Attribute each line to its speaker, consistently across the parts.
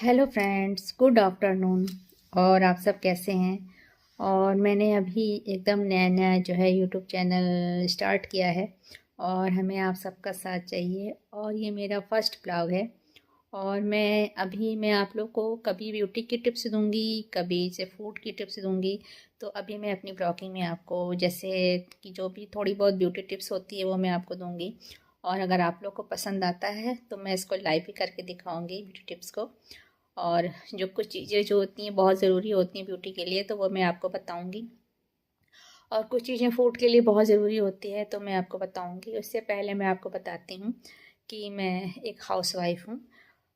Speaker 1: Hello friends, good afternoon. और आप सब कैसे हैं? और मैंने अभी एकदम नया नया जो है यूट्यूब चैनल स्टार्ट किया है और हमें आप सबका साथ चाहिए। और ये मेरा फर्स्ट ब्लॉग है और मैं आप लोग को कभी ब्यूटी की टिप्स दूंगी, कभी से फूड की टिप्स दूंगी। तो अभी मैं अपनी ब्लॉगिंग में आपको जैसे कि जो भी थोड़ी बहुत ब्यूटी टिप्स होती है वो मैं आपको दूंगी। और अगर आप लोग को पसंद आता है तो मैं इसको लाइव भी करके दिखाऊंगी ब्यूटी टिप्स को। और जो कुछ चीज़ें जो होती हैं बहुत ज़रूरी होती हैं ब्यूटी के लिए तो वो मैं आपको बताऊंगी। और कुछ चीज़ें फूड के लिए बहुत ज़रूरी होती है तो मैं आपको बताऊंगी। उससे पहले मैं आपको बताती हूँ कि मैं एक हाउसवाइफ हूँ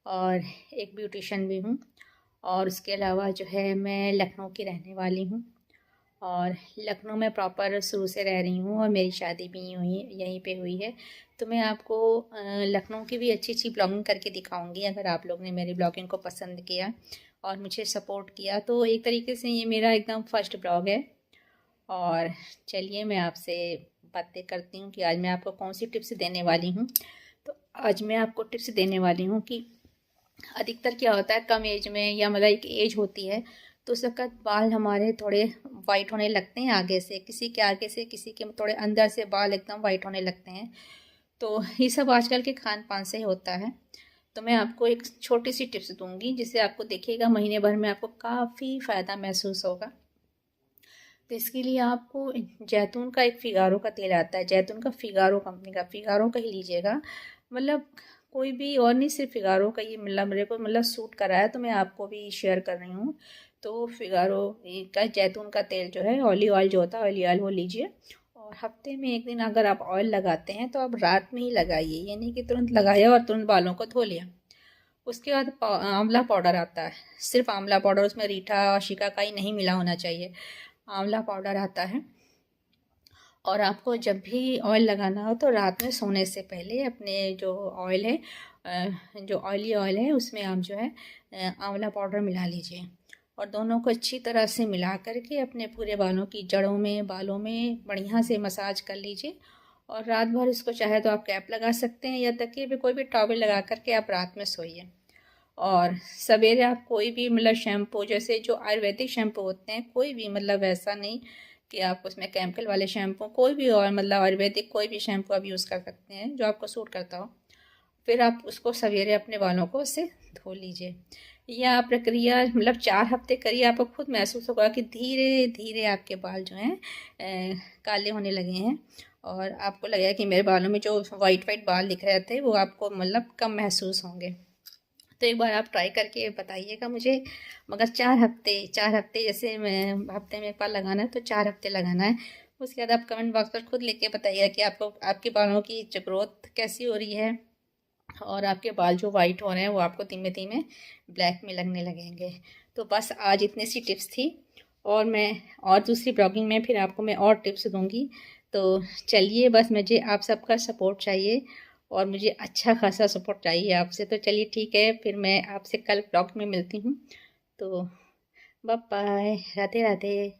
Speaker 1: और एक ब्यूटिशन भी हूँ। और उसके अलावा जो है मैं लखनऊ की रहने वाली हूँ और लखनऊ में प्रॉपर शुरू से रह रही हूँ और मेरी शादी भी यहीं पे हुई है। तो मैं आपको लखनऊ की भी अच्छी अच्छी ब्लॉगिंग करके दिखाऊंगी। अगर आप लोग ने मेरी ब्लॉगिंग को पसंद किया और मुझे सपोर्ट किया तो एक तरीके से ये मेरा एकदम फर्स्ट ब्लॉग है। और चलिए मैं आपसे बातें करती हूँ कि आज मैं आपको कौन सी टिप्स देने वाली हूँ। तो आज मैं आपको टिप्स देने वाली हूँ कि अधिकतर क्या होता है कम एज में या मतलब एक एज होती है तो उस वक्त बाल हमारे थोड़े वाइट होने लगते हैं आगे से, किसी के आगे से, किसी के थोड़े अंदर से बाल एकदम वाइट होने लगते हैं। तो ये सब आजकल के खान पान से ही होता है। तो मैं आपको एक छोटी सी टिप्स दूंगी जिससे आपको देखिएगा महीने भर में आपको काफ़ी फ़ायदा महसूस होगा। तो इसके लिए आपको जैतून का एक फिगारो का तेल आता है, जैतून का फिगारो कंपनी का, फिगारो का ही लीजिएगा। मतलब कोई भी और नहीं, सिर्फ फिगारो का ही मतलब मेरे को मतलब सूट करा है तो मैं आपको भी शेयर कर रही हूँ। तो फिगारो का जैतून का तेल जो है, ऑलिव ऑयल जो होता है ऑलिव ऑयल, वो लीजिए। और हफ्ते में एक दिन अगर आप ऑयल लगाते हैं तो आप रात में ही लगाइए, ये नहीं कि तुरंत लगाया और तुरंत बालों को धो लिया। उसके बाद आंवला पाउडर आता है, सिर्फ आंवला पाउडर, उसमें रीठा और शिकाकाई नहीं मिला होना चाहिए। आंवला पाउडर आता है। और आपको जब भी ऑयल लगाना हो तो रात में सोने से पहले अपने जो ऑयल है, जो ऑयली ऑयल है उसमें आप जो है आंवला पाउडर मिला लीजिए। और दोनों को अच्छी तरह से मिला करके अपने पूरे बालों की जड़ों में, बालों में बढ़िया से मसाज कर लीजिए। और रात भर इसको चाहे तो आप कैप लगा सकते हैं या तकिए पे कोई भी टॉवल लगा करके आप रात में सोइए। और सवेरे आप कोई भी मतलब शैम्पू, जैसे जो आयुर्वेदिक शैम्पू होते हैं, कोई भी मतलब ऐसा नहीं कि आप उसमें केमिकल वाले शैम्पू, कोई भी और मतलब आयुर्वेदिक कोई भी शैम्पू आप यूज़ कर सकते हैं जो आपको सूट करता हो। फिर आप उसको सवेरे अपने बालों को उससे धो लीजिए। यह आप प्रक्रिया मतलब 4 हफ्ते करिए, आपको खुद महसूस होगा कि धीरे धीरे आपके बाल जो हैं काले होने लगे हैं। और आपको लगेगा कि मेरे बालों में जो वाइट वाइट बाल दिख रहे थे वो आपको मतलब कम महसूस होंगे। तो एक बार आप ट्राई करके बताइएगा मुझे। मगर 4 हफ्ते जैसे मैं हफ्ते में एक बार लगाना है तो 4 हफ्ते लगाना है। उसके बाद आप कमेंट बॉक्स पर खुद लिख के बताइएगा कि आपको आपके बालों की जो ग्रोथ कैसी हो रही है और आपके बाल जो वाइट हो रहे हैं वो आपको धीमे धीमे ब्लैक में लगने लगेंगे। तो बस आज इतनी सी टिप्स थी। और मैं और दूसरी ब्लॉगिंग में फिर आपको मैं और टिप्स दूंगी। तो चलिए, बस मुझे आप सबका सपोर्ट चाहिए और मुझे अच्छा खासा सपोर्ट चाहिए आपसे। तो चलिए ठीक है, फिर मैं आपसे कल ब्लॉग में मिलती हूँ। तो बाय बाय, राधे राधे।